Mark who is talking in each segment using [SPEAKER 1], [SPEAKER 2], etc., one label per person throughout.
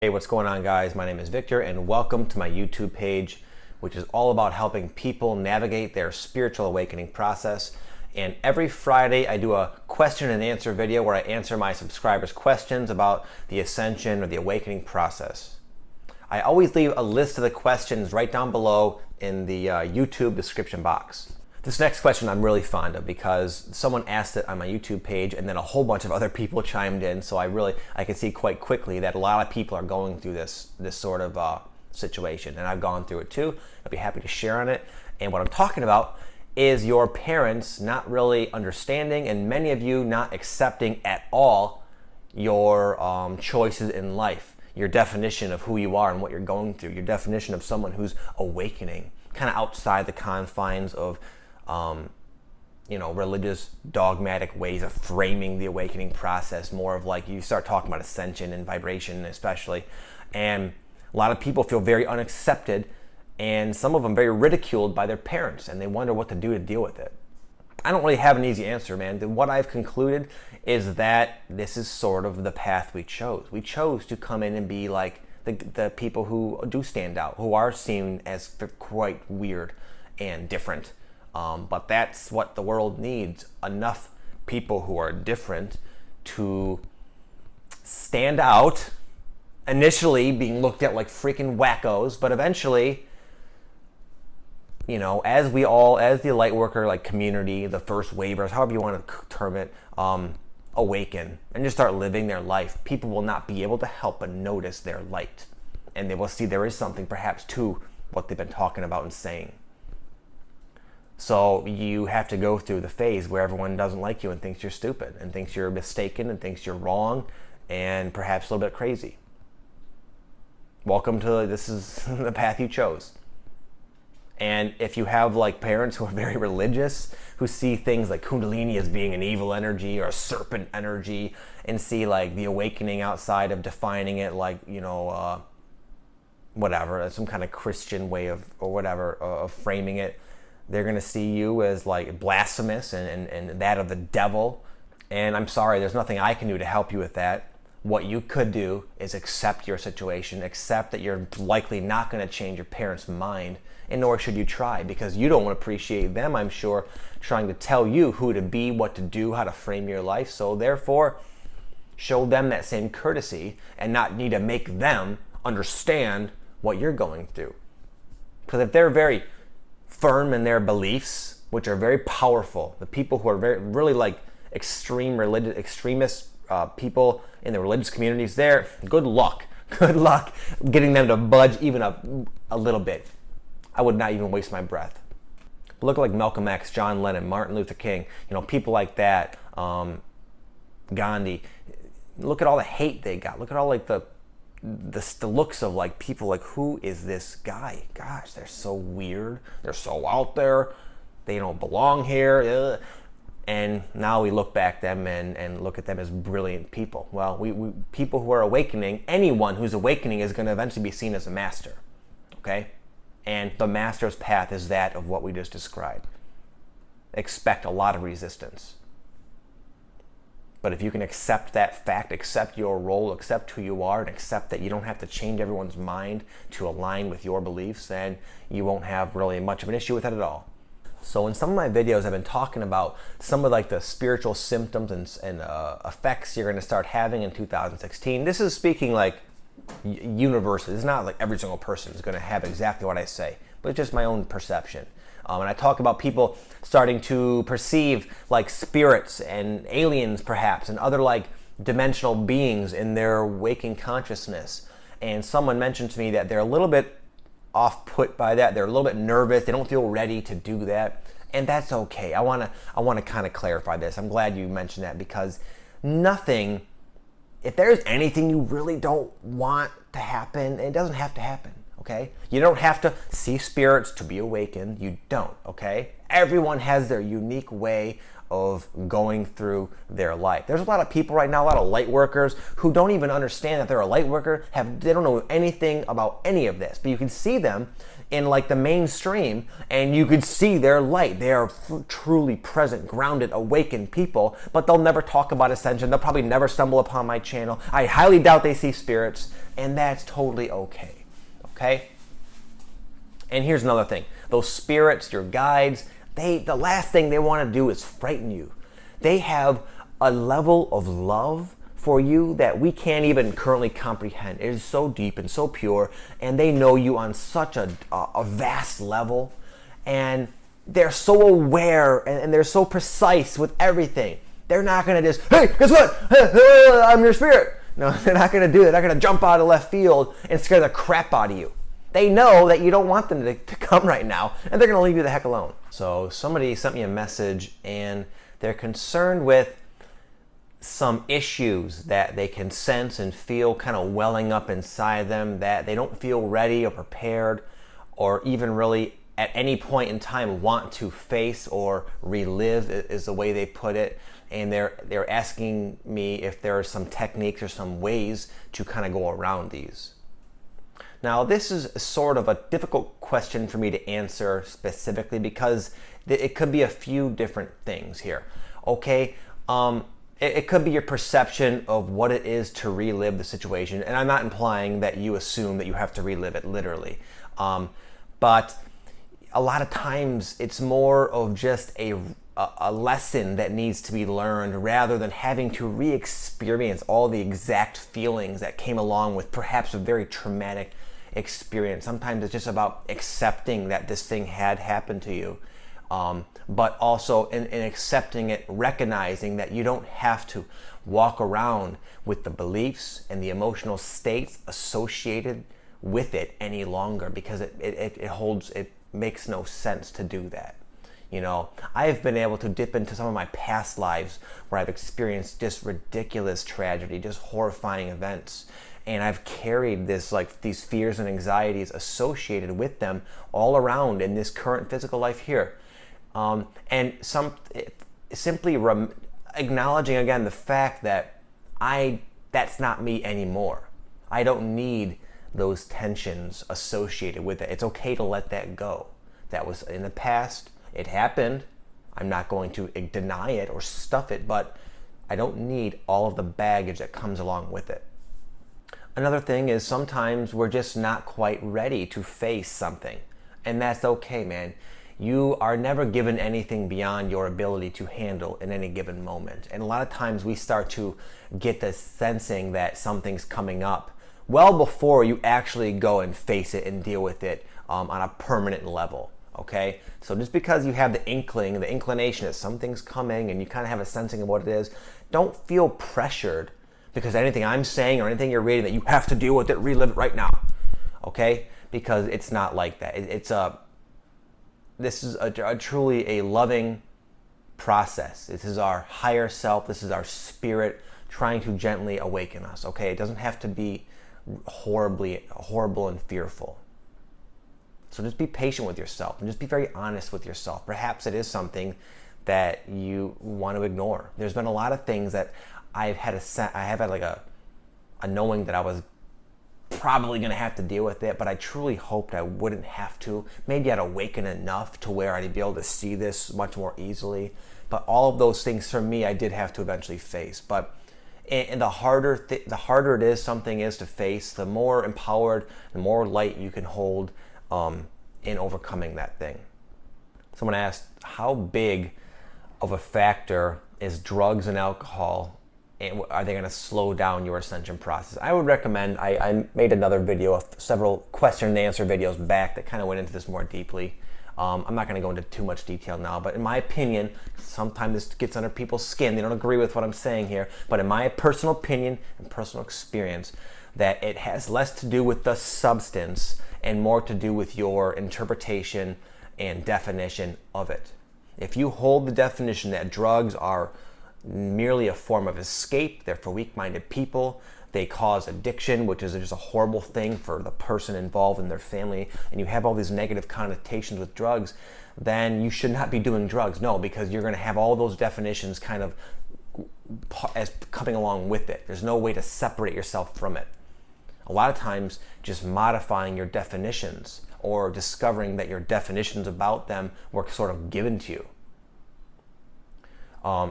[SPEAKER 1] Hey, what's going on, guys? My name is Victor and welcome to my YouTube page, which is all about helping people navigate their spiritual awakening process. And every Friday I do a question and answer video where I answer my subscribers' questions about the Ascension or the awakening process. I always leave a list of the questions right down below in the YouTube description box. This next question I'm really fond of because someone asked it on my YouTube page and then a whole bunch of other people chimed in, so I can see quite quickly that a lot of people are going through this sort of situation, and I've gone through it too. I'd be happy to share on it. And what I'm talking about is your parents not really understanding, and many of you not accepting at all your choices in life, your definition of who you are and what you're going through, your definition of someone who's awakening, kind of outside the confines of religious dogmatic ways of framing the awakening process. More of like you start talking about ascension and vibration especially, and a lot of people feel very unaccepted, and some of them very ridiculed by their parents, and they wonder what to do to deal with it. I don't really have an easy answer, man. What I've concluded is that this is sort of the path we chose. We chose to come in and be like the people who do stand out, who are seen as quite weird and different. But that's what the world needs. Enough people who are different to stand out, initially being looked at like freaking wackos, but eventually, as the light worker like community, the first wavers, however you want to term it, awaken and just start living their life, people will not be able to help but notice their light. And they will see there is something perhaps to what they've been talking about and saying. So you have to go through the phase where everyone doesn't like you and thinks you're stupid and thinks you're mistaken and thinks you're wrong and perhaps a little bit crazy. Welcome to this is the path you chose. And if you have like parents who are very religious, who see things like Kundalini as being an evil energy or a serpent energy, and see like the awakening outside of defining it like, whatever, some kind of Christian way of framing it, they're going to see you as like blasphemous and that of the devil. And I'm sorry, there's nothing I can do to help you with that. What you could do is accept your situation, accept that you're likely not going to change your parents' mind, and nor should you try, because you don't appreciate them, I'm sure, trying to tell you who to be, what to do, how to frame your life. So therefore, show them that same courtesy and not need to make them understand what you're going through. Because if they're very firm in their beliefs, which are very powerful, the people who are really like extreme religious extremist people in the religious communities, there, good luck getting them to budge even a little bit. I would not even waste my breath. Look like Malcolm X, John Lennon, Martin Luther King, people like that, Gandhi. Look at all the hate they got. Look at all like the looks of like people like, who is this guy? Gosh, they're so weird. They're so out there. They don't belong here. Ugh. And now we look back at them and look at them as brilliant people. Well, we people who are awakening, anyone who's awakening is going to eventually be seen as a master. Okay? And the master's path is that of what we just described. Expect a lot of resistance. But if you can accept that fact, accept your role, accept who you are, and accept that you don't have to change everyone's mind to align with your beliefs, then you won't have really much of an issue with it at all. So in some of my videos, I've been talking about some of like the spiritual symptoms and effects you're going to start having in 2016. This is speaking like universally. It's not like every single person is going to have exactly what I say, but it's just my own perception. And I talk about people starting to perceive like spirits and aliens perhaps and other like dimensional beings in their waking consciousness. And someone mentioned to me that they're a little bit off-put by that. They're a little bit nervous. They don't feel ready to do that. And that's okay. I want to kind of clarify this. I'm glad you mentioned that, because if there's anything you really don't want to happen, it doesn't have to happen. Okay? You don't have to see spirits to be awakened. You don't, okay? Everyone has their unique way of going through their life. There's a lot of people right now, a lot of light workers who don't even understand that they're a light worker. They don't know anything about any of this, but you can see them in like the mainstream and you could see their light. They are truly present, grounded, awakened people, but they'll never talk about Ascension. They'll probably never stumble upon my channel. I highly doubt they see spirits. and that's totally okay. Okay? And here's another thing. Those spirits, your guides, the last thing they want to do is frighten you. They have a level of love for you that we can't even currently comprehend. It is so deep and so pure, and they know you on such a vast level, and they're so aware and they're so precise with everything. They're not going to just, hey, guess what? I'm your spirit. No, they're not going to do that. They're not going to jump out of left field and scare the crap out of you. They know that you don't want them to come right now, and they're going to leave you the heck alone. So somebody sent me a message, and they're concerned with some issues that they can sense and feel kind of welling up inside them that they don't feel ready or prepared or even really at any point in time want to face or relive, is the way they put it. And they're asking me if there are some techniques or some ways to kind of go around these. Now, this is sort of a difficult question for me to answer specifically because it could be a few different things here. Okay, it could be your perception of what it is to relive the situation, and I'm not implying that you assume that you have to relive it literally, but a lot of times it's more of just a lesson that needs to be learned rather than having to re-experience all the exact feelings that came along with perhaps a very traumatic experience. Sometimes it's just about accepting that this thing had happened to you, but also in accepting it, recognizing that you don't have to walk around with the beliefs and the emotional states associated with it any longer, because it makes no sense to do that. You know, I've been able to dip into some of my past lives where I've experienced just ridiculous tragedy, just horrifying events. And I've carried these fears and anxieties associated with them all around in this current physical life here. And simply acknowledging again the fact that that's not me anymore. I don't need those tensions associated with it. It's okay to let that go. That was in the past. It happened. I'm not going to deny it or stuff it, but I don't need all of the baggage that comes along with it. Another thing is sometimes we're just not quite ready to face something, and that's okay, man. You are never given anything beyond your ability to handle in any given moment. And a lot of times we start to get the sensing that something's coming up well before you actually go and face it and deal with it on a permanent level. Okay, so just because you have the inkling, the inclination that something's coming and you kind of have a sensing of what it is, don't feel pressured because anything I'm saying or anything you're reading that you have to deal with it, relive it right now. Okay, because it's not like that. This is a truly a loving process. This is our higher self. This is our spirit trying to gently awaken us. Okay, it doesn't have to be horrible and fearful. So just be patient with yourself and just be very honest with yourself. Perhaps it is something that you want to ignore. There's been a lot of things that I have had like a knowing that I was probably going to have to deal with it, but I truly hoped I wouldn't have to. Maybe I'd awaken enough to where I'd be able to see this much more easily. But all of those things for me, I did have to eventually face. But and the harder it is something is to face, the more empowered, the more light you can hold in overcoming that thing. Someone asked, how big of a factor is drugs and alcohol, and are they going to slow down your ascension process? I would recommend, I made another video of several question and answer videos back that kind of went into this more deeply. I'm not going to go into too much detail now, but in my opinion, sometimes this gets under people's skin. They don't agree with what I'm saying here, but in my personal opinion and personal experience, that it has less to do with the substance and more to do with your interpretation and definition of it. If you hold the definition that drugs are merely a form of escape, they're for weak-minded people, they cause addiction, which is just a horrible thing for the person involved and their family, and you have all these negative connotations with drugs, then you should not be doing drugs. No, because you're going to have all those definitions kind of as coming along with it. There's no way to separate yourself from it. A lot of times, just modifying your definitions or discovering that your definitions about them were sort of given to you.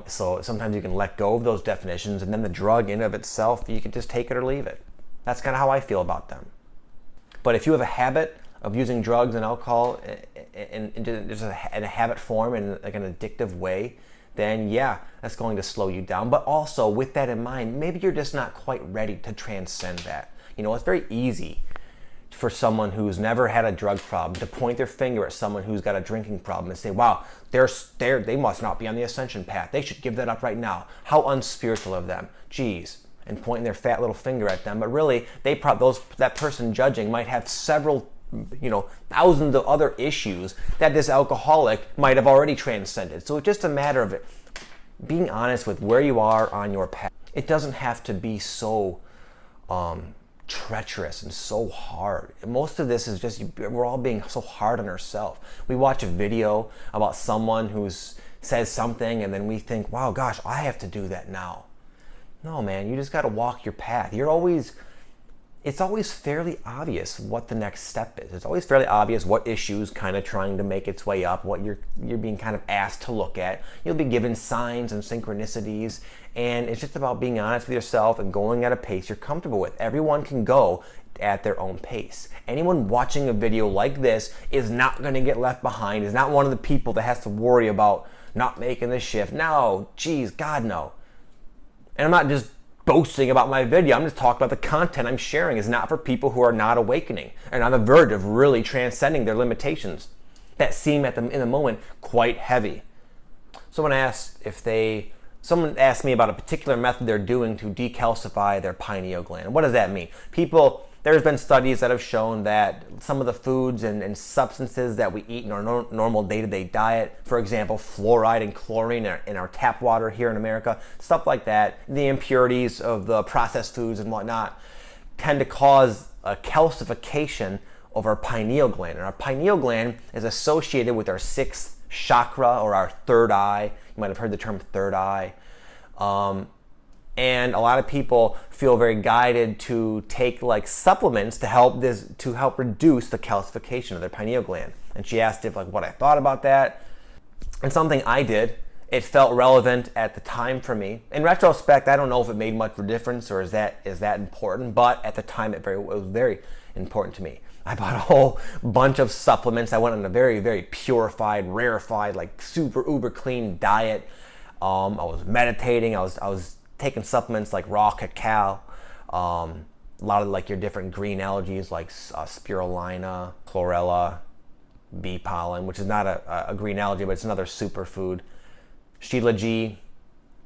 [SPEAKER 1] So sometimes you can let go of those definitions, and then the drug in of itself, you can just take it or leave it. That's kind of how I feel about them. But if you have a habit of using drugs and alcohol in a habit form, in like an addictive way, then yeah, that's going to slow you down. But also, with that in mind, maybe you're just not quite ready to transcend that. It's very easy for someone who's never had a drug problem to point their finger at someone who's got a drinking problem and say, wow, they must not be on the ascension path. They should give that up right now. How unspiritual of them. Geez. And pointing their fat little finger at them. But really, that person judging might have several, thousands of other issues that this alcoholic might have already transcended. So it's just a matter of being honest with where you are on your path. It doesn't have to be so treacherous and so hard. Most of this is just, we're all being so hard on ourselves. We watch a video about someone who says something and then we think, wow, gosh, I have to do that now. No, man, you just got to walk your path. It's always fairly obvious what the next step is. It's always fairly obvious what issues kind of trying to make its way up, what you're being kind of asked to look at. You'll be given signs and synchronicities, and it's just about being honest with yourself and going at a pace you're comfortable with. Everyone can go at their own pace. Anyone watching a video like this is not going to get left behind, is not one of the people that has to worry about not making the shift. No, geez, God, no. And I'm not just boasting about my video. I'm just talking about the content I'm sharing is not for people who are not awakening and on the verge of really transcending their limitations that seem in the moment quite heavy. Someone asked me about a particular method they're doing to decalcify their pineal gland. What does that mean? There's been studies that have shown that some of the foods and substances that we eat in our normal day-to-day diet, for example, fluoride and chlorine in our tap water here in America, stuff like that, the impurities of the processed foods and whatnot, tend to cause a calcification of our pineal gland. And our pineal gland is associated with our sixth chakra, or our third eye. You might have heard the term third eye. And a lot of people feel very guided to take like supplements to help reduce the calcification of their pineal gland. And she asked what I thought about that. And something I did. It felt relevant at the time for me. In retrospect, I don't know if it made much of a difference or is that important, but at the time it was very important to me. I bought a whole bunch of supplements. I went on a very, very purified, rarefied, like super uber clean diet. I was meditating. I was taking supplements like raw cacao, a lot of like your different green algae like spirulina, chlorella, bee pollen, which is not a green algae, but it's another superfood. Shilajit.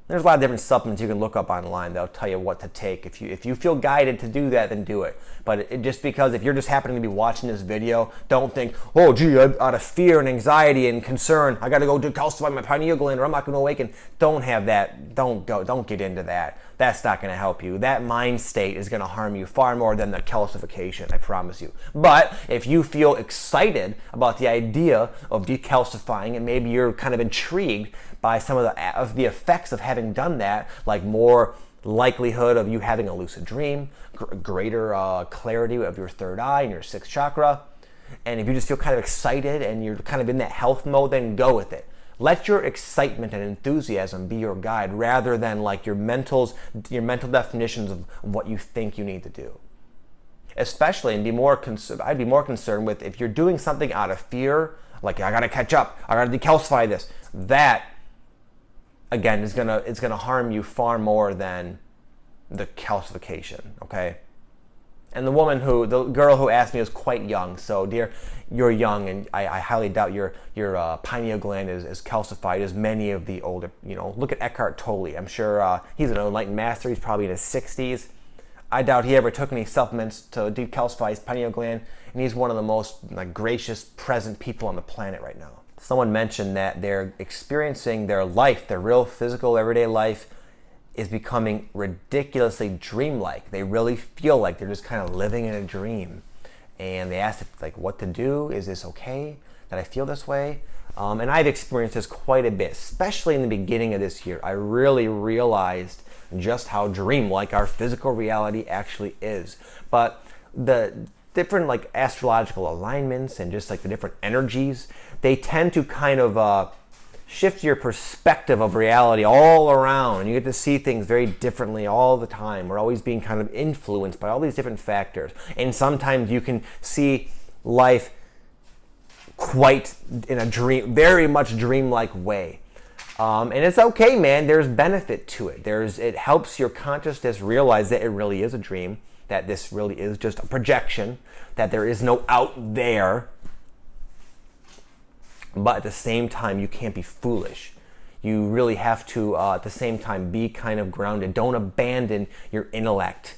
[SPEAKER 1] There's a lot of different supplements you can look up online. They'll tell you what to take. If you feel guided to do that, then do it. But just because if you're just happening to be watching this video, don't think, oh gee, out of fear and anxiety and concern, I got to go decalcify my pineal gland or I'm not going to awaken. Don't have that. Don't get into that. That's not going to help you. That mind state is going to harm you far more than the calcification, I promise you. But if you feel excited about the idea of decalcifying and maybe you're kind of intrigued by some of the effects of having done that, like more likelihood of you having a lucid dream, greater clarity of your third eye and your sixth chakra, and if you just feel kind of excited and you're kind of in that health mode, then go with it. Let your excitement and enthusiasm be your guide rather than like your mental definitions of what you think you need to do. Especially, and I'd be more concerned with if you're doing something out of fear, like I gotta catch up, I gotta decalcify this. That again it's gonna harm you far more than the calcification. Okay. And the girl who asked me was quite young. So, dear, you're young, and I highly doubt your pineal gland is calcified as many of the older. Look at Eckhart Tolle. I'm sure he's an enlightened master. He's probably in his 60s. I doubt he ever took any supplements to decalcify his pineal gland, and he's one of the most gracious, present people on the planet right now. Someone mentioned that they're experiencing their life, their real physical everyday life, is becoming ridiculously dreamlike. They really feel like they're just kind of living in a dream. And they asked what to do. Is this okay that I feel this way? And I've experienced this quite a bit, especially in the beginning of this year. I really realized just how dreamlike our physical reality actually is. But the different astrological alignments and just the different energies, they tend to kind of shifts your perspective of reality all around, and you get to see things very differently all the time. We're always being kind of influenced by all these different factors, and sometimes you can see life quite in a dream, very much dreamlike way. And it's okay, man. There's benefit to it. It helps your consciousness realize that it really is a dream, that this really is just a projection, that there is no out there. But at the same time, you can't be foolish. You really have to, at the same time, be kind of grounded. Don't abandon your intellect.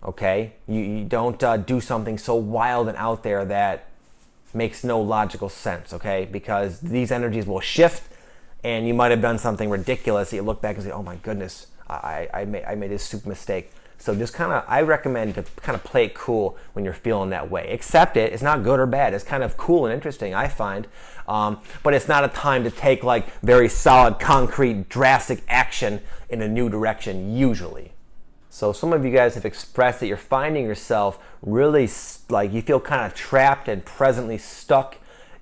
[SPEAKER 1] Okay? You don't do something so wild and out there that makes no logical sense, okay? Because these energies will shift, and you might have done something ridiculous that you look back and say, oh my goodness, I made this stupid mistake. So just I recommend to kind of play it cool when you're feeling that way. Accept it. It's not good or bad. It's kind of cool and interesting, I find. But it's not a time to take like very solid, concrete, drastic action in a new direction, usually. So some of you guys have expressed that you're finding yourself really like you feel kind of trapped and presently stuck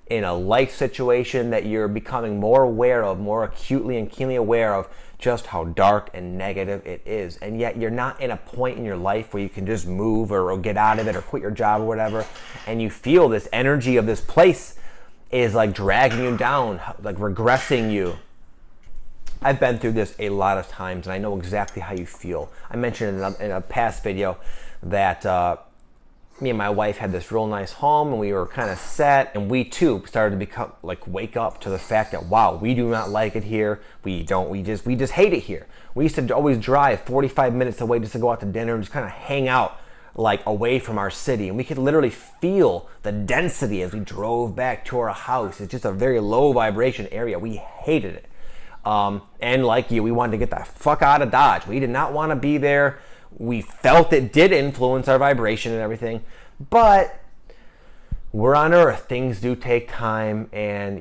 [SPEAKER 1] in a life situation that you're becoming more aware of, more acutely and keenly aware of just how dark and negative it is. And yet you're not in a point in your life where you can just move or get out of it or quit your job or whatever. And you feel this energy of this place is like dragging you down, like regressing you. I've been through this a lot of times, and I know exactly how you feel. I mentioned in a past video that me and my wife had this real nice home, and we were kind of set, and we too started to wake up to the fact that, wow, we do not like it here. We just hate it here. We used to always drive 45 minutes away just to go out to dinner and just kind of hang out like away from our city, and we could literally feel the density as we drove back to our house. It's just a very low vibration area. We hated it. And like you, we wanted to get the fuck out of Dodge. We did not want to be there. We felt it did influence our vibration and everything, but we're on Earth. Things do take time, and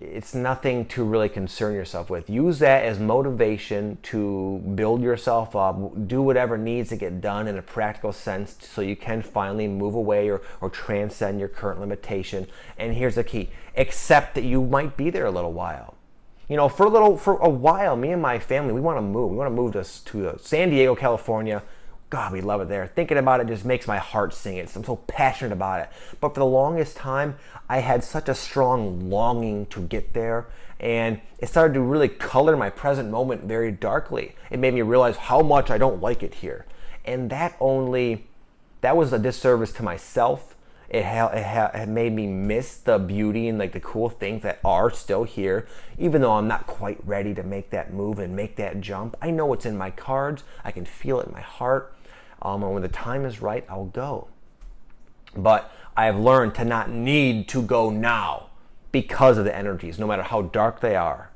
[SPEAKER 1] it's nothing to really concern yourself with. Use that as motivation to build yourself up, do whatever needs to get done in a practical sense so you can finally move away or transcend your current limitation. And here's the key: accept that you might be there a little while. You know, for a while, me and my family, we want to move. We want to move to San Diego, California. God, we love it there. Thinking about it just makes my heart sing. I'm so passionate about it. But for the longest time, I had such a strong longing to get there, and it started to really color my present moment very darkly. It made me realize how much I don't like it here. And that was a disservice to myself. It had made me miss the beauty and like the cool things that are still here, even though I'm not quite ready to make that move and make that jump. I know it's in my cards. I can feel it in my heart. And when the time is right, I'll go. But I have learned to not need to go now because of the energies, no matter how dark they are.